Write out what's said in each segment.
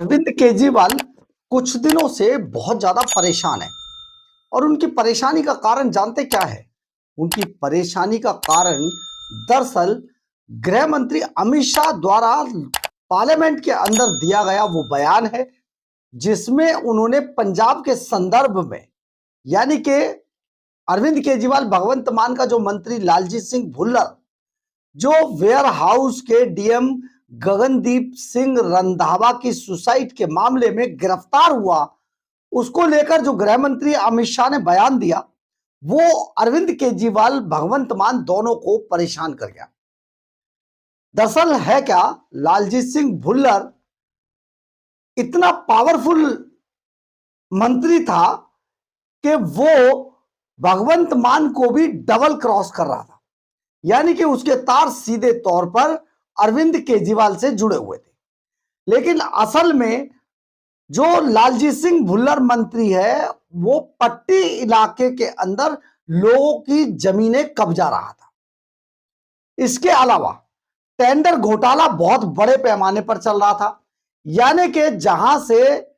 अरविंद केजरीवाल कुछ दिनों से बहुत ज्यादा परेशान है और उनकी परेशानी का कारण जानते क्या है? उनकी परेशानी का कारण दरअसल गृह मंत्री अमित शाह द्वारा पार्लियामेंट के अंदर दिया गया वो बयान है, जिसमें उन्होंने पंजाब के संदर्भ में यानी कि अरविंद केजरीवाल भगवंत मान का जो मंत्री लालजीत सिंह भुल्लर, जो वेयर हाउस के डीएम गगनदीप सिंह रंधावा की सुसाइड के मामले में गिरफ्तार हुआ, उसको लेकर जो गृह मंत्री अमित शाह ने बयान दिया, वो अरविंद केजरीवाल भगवंत मान दोनों को परेशान कर गया। दरअसल है क्या, लालजीत सिंह भुल्लर इतना पावरफुल मंत्री था कि वो भगवंत मान को भी डबल क्रॉस कर रहा था, यानी कि उसके तार सीधे तौर पर अरविंद केजरीवाल से जुड़े हुए थे। लेकिन असल में जो लालजीत सिंह भुल्लर मंत्री है, वो पट्टी इलाके के अंदर लोगों की जमीनें कब्जा रहा था। इसके अलावा टेंडर घोटाला बहुत बड़े पैमाने पर चल रहा था, यानी कि जहां से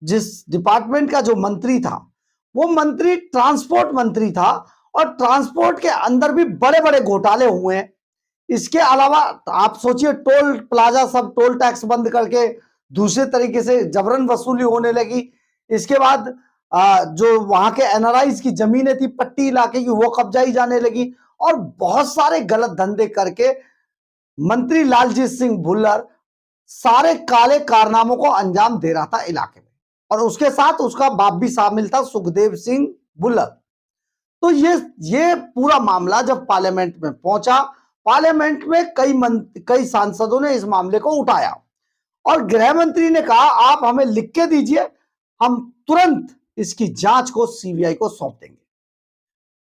जिस डिपार्टमेंट का जो मंत्री था, वो मंत्री ट्रांसपोर्ट मंत्री था और ट्रांसपोर्ट के अंदर भी बड़े बड़े घोटाले हुए हैं। इसके अलावा आप सोचिए, टोल प्लाजा सब टोल टैक्स बंद करके दूसरे तरीके से जबरन वसूली होने लगी। इसके बाद जो वहां के एनआरआईज की जमीनें थी पट्टी इलाके की, वो कब्जाई जाने लगी और बहुत सारे गलत धंधे करके मंत्री लालजीत सिंह भुल्लर सारे काले कारनामों को अंजाम दे रहा था इलाके में, और उसके साथ उसका बाप भी शामिल था, सुखदेव सिंह भुल्लर। तो ये पूरा मामला जब पार्लियामेंट में पहुंचा, पार्लियामेंट में कई सांसदों ने इस मामले को उठाया और गृह मंत्री ने कहा, आप हमें लिख के दीजिए, हम तुरंत इसकी जांच को सीबीआई को सौंप देंगे।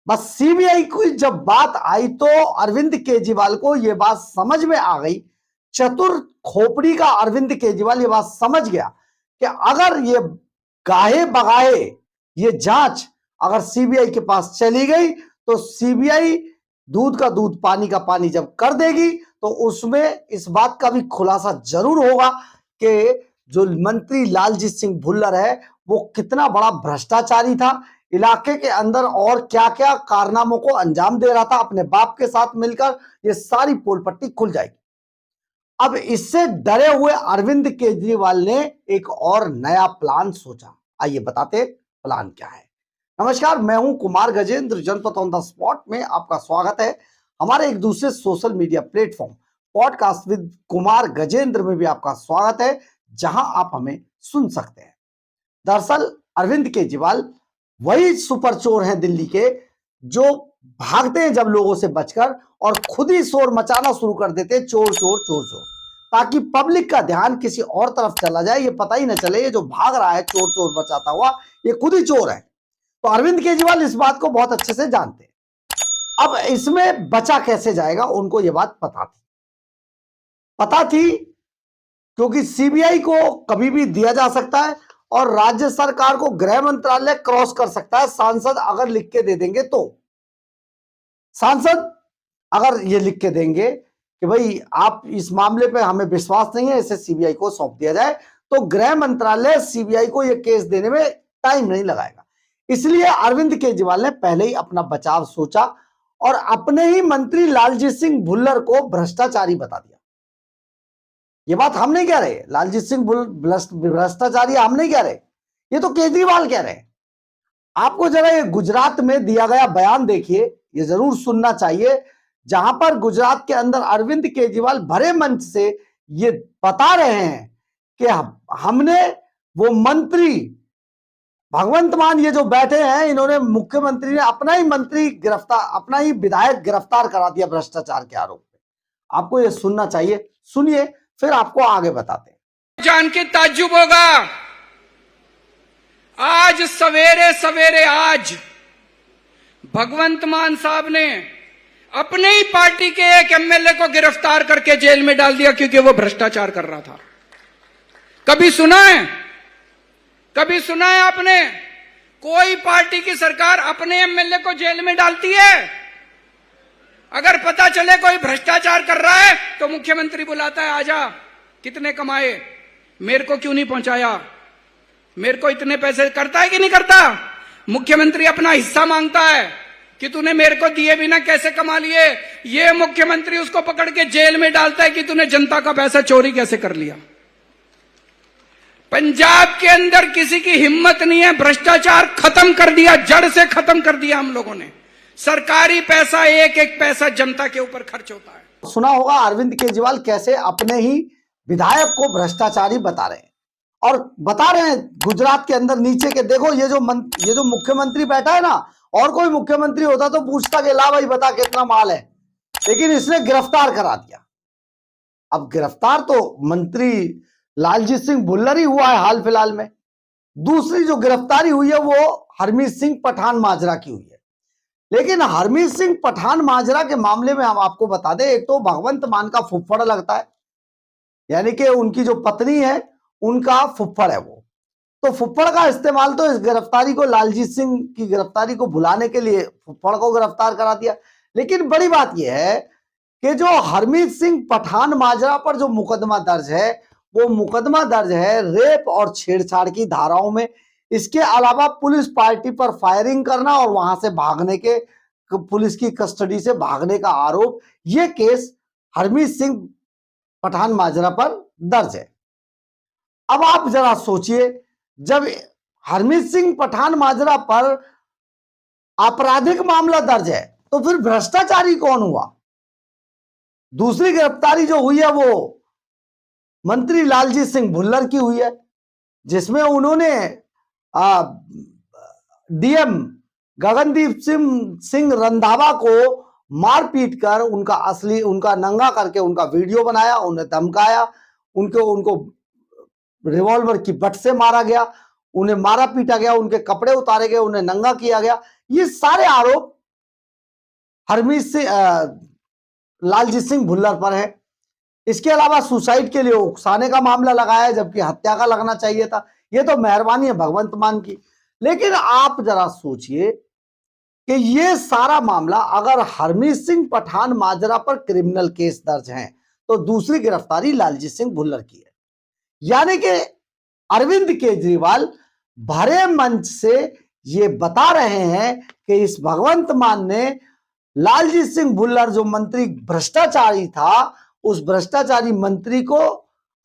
बस सीबीआई की जब बात आई तो अरविंद केजरीवाल को यह बात समझ में आ गई, चतुर खोपड़ी का अरविंद केजरीवाल ये बात समझ गया कि अगर ये गाहे बगाए ये जांच अगर सीबीआई के पास चली गई तो सीबीआई दूध का दूध पानी का पानी जब कर देगी तो उसमें इस बात का भी खुलासा जरूर होगा कि जो मंत्री लालजीत सिंह भुल्लर है वो कितना बड़ा भ्रष्टाचारी था, इलाके के अंदर और क्या क्या कारनामों को अंजाम दे रहा था अपने बाप के साथ मिलकर। ये सारी पोल पट्टी खुल जाएगी। अब इससे डरे हुए अरविंद केजरीवाल ने एक और नया प्लान सोचा। आइए बताते प्लान क्या है। नमस्कार, मैं हूं कुमार गजेंद्र, जनपद ऑन द स्पॉट में आपका स्वागत है। हमारे एक दूसरे social media platform podcast with Kumar Gajendra में भी आपका स्वागत है, जहां आप हमें सुन सकते हैं। दरअसल अरविंद केजरीवाल वही सुपर चोर हैं दिल्ली के, जो भागते हैं जब लोगों से बचकर और खुद ही शोर मचाना शुरू कर देते हैं, चोर चोर चोर चोर, ताकि पब्लिक का ध्यान किसी और तरफ चला जाए, ये पता ही ना चले ये जो भाग रहा है चोर चोर मचाता हुआ ये खुद ही चोर है। तो अरविंद केजरीवाल इस बात को बहुत अच्छे से जानते हैं। अब इसमें बचा कैसे जाएगा, उनको ये बात पता थी क्योंकि सीबीआई को कभी भी दिया जा सकता है और राज्य सरकार को गृह मंत्रालय क्रॉस कर सकता है, सांसद अगर लिख के दे देंगे तो। सांसद अगर ये लिख के देंगे कि भाई आप इस मामले पे हमें विश्वास नहीं है, इसे सीबीआई को सौंप दिया जाए, तो गृह मंत्रालय सीबीआई को यह केस देने में टाइम नहीं लगाएगा। इसलिए अरविंद केजरीवाल ने पहले ही अपना बचाव सोचा और अपने ही मंत्री लालजीत सिंह भुल्लर को भ्रष्टाचारी बता दिया। ये बात हम नहीं कह रहे, लालजीत सिंह भ्रष्टाचारी हम नहीं कह रहे, ये तो केजरीवाल कह रहे हैं। आपको जरा ये गुजरात में दिया गया बयान देखिए, ये जरूर सुनना चाहिए, जहां पर गुजरात के अंदर अरविंद केजरीवाल भरे मंच से ये बता रहे हैं कि हमने वो मंत्री भगवंत मान ये जो बैठे हैं, इन्होंने मुख्यमंत्री ने अपना ही मंत्री गिरफ्तार, अपना ही विधायक गिरफ्तार करा दिया भ्रष्टाचार के आरोप में। आपको ये सुनना चाहिए, सुनिए, फिर आपको आगे बताते हैं। जान के ताज्जुब होगा, आज सवेरे सवेरे आज भगवंत मान साहब ने अपने ही पार्टी के एक एमएलए को गिरफ्तार करके जेल में डाल दिया क्योंकि वो भ्रष्टाचार कर रहा था। कभी सुना है, कभी सुना है आपने कोई पार्टी की सरकार अपने एमएलए को जेल में डालती है? अगर पता चले कोई भ्रष्टाचार कर रहा है तो मुख्यमंत्री बुलाता है, आजा, कितने कमाए, मेरे को क्यों नहीं पहुंचाया? मेरे को इतने पैसे करता है कि नहीं करता? मुख्यमंत्री अपना हिस्सा मांगता है कि तूने मेरे को दिए बिना कैसे कमा लिए। ये मुख्यमंत्री उसको पकड़ के जेल में डालता है कि तूने जनता का पैसा चोरी कैसे कर लिया। पंजाब के अंदर किसी की हिम्मत नहीं है। भ्रष्टाचार खत्म कर दिया, जड़ से खत्म कर दिया हम लोगों ने। सरकारी पैसा, एक एक पैसा जनता के ऊपर खर्च होता है। सुना होगा अरविंद केजरीवाल कैसे अपने ही विधायक को भ्रष्टाचारी बता रहे हैं, और बता रहे हैं गुजरात के अंदर नीचे के। देखो ये जो मुख्यमंत्री बैठा है ना, और कोई मुख्यमंत्री होता तो पूछता कि ला भाई बता कितना माल है, लेकिन इसने गिरफ्तार करा दिया। अब गिरफ्तार तो मंत्री लालजीत सिंह भुल्लर ही हुआ है हाल फिलहाल में। दूसरी जो गिरफ्तारी हुई है वो हरमीत सिंह पठान माजरा की हुई है। लेकिन हरमीत सिंह पठान माजरा के मामले में हम आपको बता दें, एक तो भगवंत मान का फुफ्फड़ लगता है, यानी कि उनकी जो पत्नी है उनका फुफ्फड़ है वो। तो फुफ्फड़ का इस्तेमाल तो इस गिरफ्तारी को, लालजीत सिंह की गिरफ्तारी को भुलाने के लिए फुफ्फड़ को गिरफ्तार करा दिया। लेकिन बड़ी बात यह है कि जो हरमीत सिंह पठान माजरा पर जो मुकदमा दर्ज है, वो मुकदमा दर्ज है रेप और छेड़छाड़ की धाराओं में। इसके अलावा पुलिस पार्टी पर फायरिंग करना और वहां से भागने के, पुलिस की कस्टडी से भागने का आरोप, यह केस हरमीत सिंह पठान माजरा पर दर्ज है। अब आप जरा सोचिए, जब हरमीत सिंह पठान माजरा पर आपराधिक मामला दर्ज है तो फिर भ्रष्टाचारी कौन हुआ? दूसरी गिरफ्तारी जो हुई है वो मंत्री लालजीत सिंह भुल्लर की हुई है, जिसमें उन्होंने डीएम गगनदीप सिंह रंधावा को मार पीट कर उनका नंगा करके उनका वीडियो बनाया, उन्हें धमकाया, उनको रिवॉल्वर की बट से मारा गया, उन्हें मारा पीटा गया, उनके कपड़े उतारे गए, उन्हें नंगा किया गया। ये सारे आरोप लालजीत सिंह भुल्लर पर है। इसके अलावा सुसाइड के लिए उकसाने का मामला लगाया है, जबकि हत्या का लगना चाहिए था। ये तो मेहरबानी है भगवंत मान की। लेकिन आप जरा सोचिए कि ये सारा मामला, अगर हरमीत सिंह पठान माजरा पर क्रिमिनल केस दर्ज है तो दूसरी गिरफ्तारी लालजीत सिंह भुल्लर की है। यानी कि अरविंद केजरीवाल भरे मंच से ये बता रहे हैं कि इस भगवंत मान ने लालजीत सिंह भुल्लर, जो मंत्री भ्रष्टाचारी था, उस भ्रष्टाचारी मंत्री को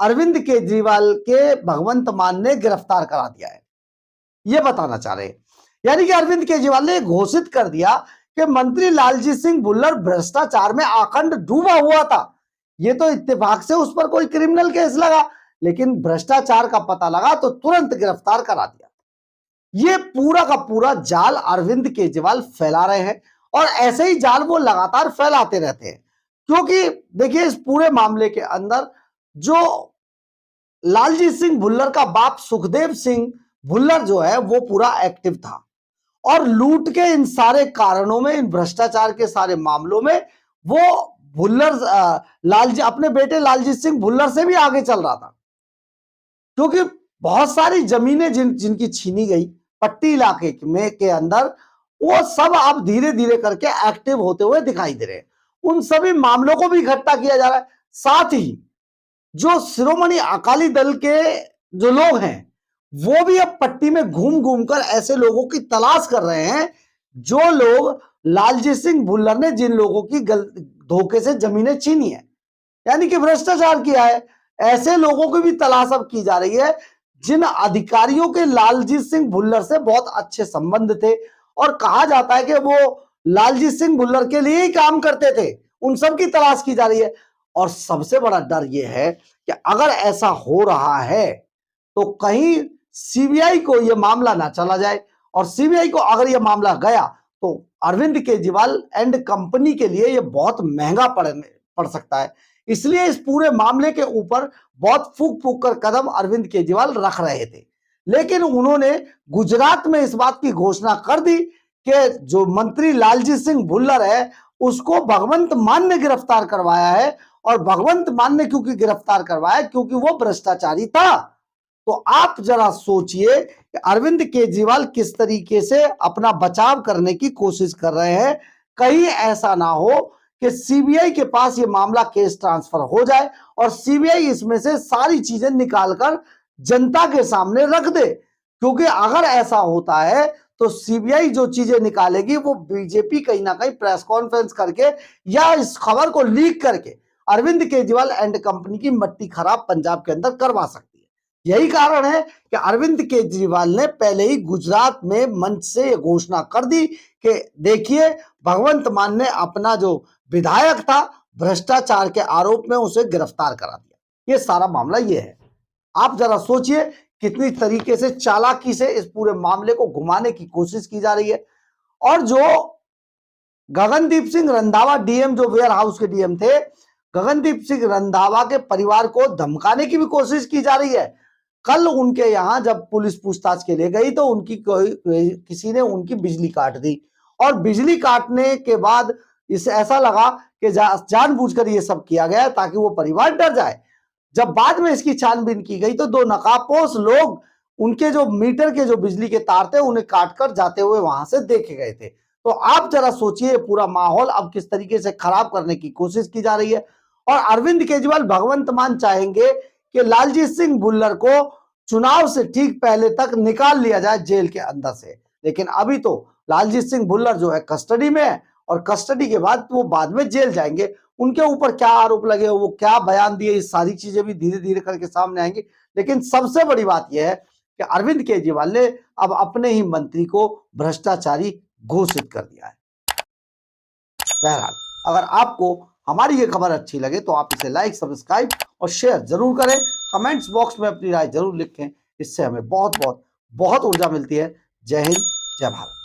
अरविंद केजरीवाल के भगवंत मान ने गिरफ्तार करा दिया है। यह बताना चाह रहे हैं। यानी कि अरविंद केजरीवाल ने घोषित कर दिया कि मंत्री लालजीत सिंह भुल्लर भ्रष्टाचार में आखंड डूबा हुआ था। यह तो इत्तेफाक से उस पर कोई क्रिमिनल केस लगा, लेकिन भ्रष्टाचार का पता लगा तो तुरंत गिरफ्तार करा दिया। यह पूरा का पूरा जाल अरविंद केजरीवाल फैला रहे हैं, और ऐसे ही जाल वो लगातार फैलाते रहते हैं। क्योंकि देखिए, इस पूरे मामले के अंदर जो लालजीत सिंह भुल्लर का बाप सुखदेव सिंह भुल्लर जो है वो पूरा एक्टिव था, और लूट के इन सारे कारणों में, इन भ्रष्टाचार के सारे मामलों में वो भुल्लर अपने बेटे लालजीत सिंह भुल्लर से भी आगे चल रहा था। क्योंकि बहुत सारी जमीनें जिनकी छीनी गई पट्टी इलाके में के अंदर, वो सब अब धीरे धीरे करके एक्टिव होते हुए दिखाई दे रहे हैं। उन सभी मामलों को भी इकट्ठा किया जा रहा है। साथ ही जो शिरोमणि अकाली दल के जो लोग हैं, वो भी अब पट्टी में घूम घूम कर ऐसे लोगों की तलाश कर रहे हैं जो लोग लालजीत सिंह भुल्लर ने जिन लोगों की धोखे से जमीनें छीनी है, यानी कि भ्रष्टाचार किया है, ऐसे लोगों की भी तलाश अब की जा रही है जिन अधिकारियों के लालजीत सिंह भुल्लर से बहुत अच्छे संबंध थे, और कहा जाता है कि वो लालजीत सिंह भुल्लर के लिए ही काम करते थे। उन सब की तलाश की जा रही है। और सबसे बड़ा डर यह है कि अगर ऐसा हो रहा है तो कहीं सीबीआई को यह मामला ना चला जाए, और सीबीआई को अगर यह मामला गया तो अरविंद केजरीवाल एंड कंपनी के लिए यह बहुत महंगा पड़ सकता है। इसलिए इस पूरे मामले के ऊपर बहुत फूक फूक कर कदम अरविंद केजरीवाल रख रहे थे। लेकिन उन्होंने गुजरात में इस बात की घोषणा कर दी कि जो मंत्री लालजीत सिंह भुल्लर है उसको भगवंत मान ने गिरफ्तार करवाया है, और भगवंत मान ने क्योंकि गिरफ्तार करवाया क्योंकि वो भ्रष्टाचारी था। तो आप जरा सोचिए कि अरविंद केजरीवाल किस तरीके से अपना बचाव करने की कोशिश कर रहे हैं। कहीं ऐसा ना हो कि सीबीआई के पास ये मामला केस ट्रांसफर हो जाए और सीबीआई इसमें से सारी चीजें निकालकर जनता के सामने रख दे। क्योंकि अगर ऐसा होता है तो सीबीआई जो चीजें निकालेगी वो बीजेपी कहीं ना कहीं प्रेस कॉन्फ्रेंस करके या इस खबर को लीक करके अरविंद केजरीवाल एंड कंपनी की मट्टी खराब पंजाब के अंदर करवा सकती है। यही कारण है कि अरविंद केजरीवाल ने पहले ही गुजरात में मंच से घोषणा कर दी कि देखिए भगवंत मान ने अपना जो विधायक था भ्रष्टाचार के आरोप में उसे गिरफ्तार करा दिया। ये सारा मामला ये है। आप जरा सोचिए कितनी तरीके से चालाकी से इस पूरे मामले को घुमाने की कोशिश की जा रही है। और जो गगनदीप सिंह रंधावा डीएम जो वेयर हाउस के डीएम थे, गगनदीप सिंह रंधावा के परिवार को धमकाने की भी कोशिश की जा रही है। कल उनके यहां जब पुलिस पूछताछ के लिए गई तो उनकी किसी ने उनकी बिजली काट दी और बिजली काटने के बाद इसे ऐसा लगा कि जानबूझकर ये सब किया गया ताकि वो परिवार डर जाए। जब बाद में इसकी छानबीन की गई तो दो नकाबपोश लोग उनके जो मीटर के जो बिजली के तार थे उन्हें काटकर जाते हुए वहां से देखे गए थे। तो आप जरा सोचिए पूरा माहौल अब किस तरीके से खराब करने की कोशिश की जा रही है। और अरविंद केजरीवाल भगवंत मान चाहेंगे कि लालजीत सिंह भुल्लर को चुनाव से ठीक पहले तक निकाल लिया जाए जेल के अंदर से। लेकिन अभी तो लालजीत सिंह भुल्लर जो है कस्टडी में है और कस्टडी के बाद वो बाद में जेल जाएंगे। उनके ऊपर क्या आरोप लगे, वो क्या बयान दिए, ये सारी चीजें भी धीरे धीरे करके सामने आएंगी। लेकिन सबसे बड़ी बात यह है कि अरविंद केजरीवाल ने अब अपने ही मंत्री को भ्रष्टाचारी घोषित कर दिया है। बहरहाल अगर आपको हमारी ये खबर अच्छी लगे तो आप इसे लाइक, सब्सक्राइब और शेयर जरूर करें। कमेंट्स बॉक्स में अपनी राय जरूर लिखें। इससे हमें बहुत बहुत बहुत ऊर्जा मिलती है। जय हिंद, जय भारत।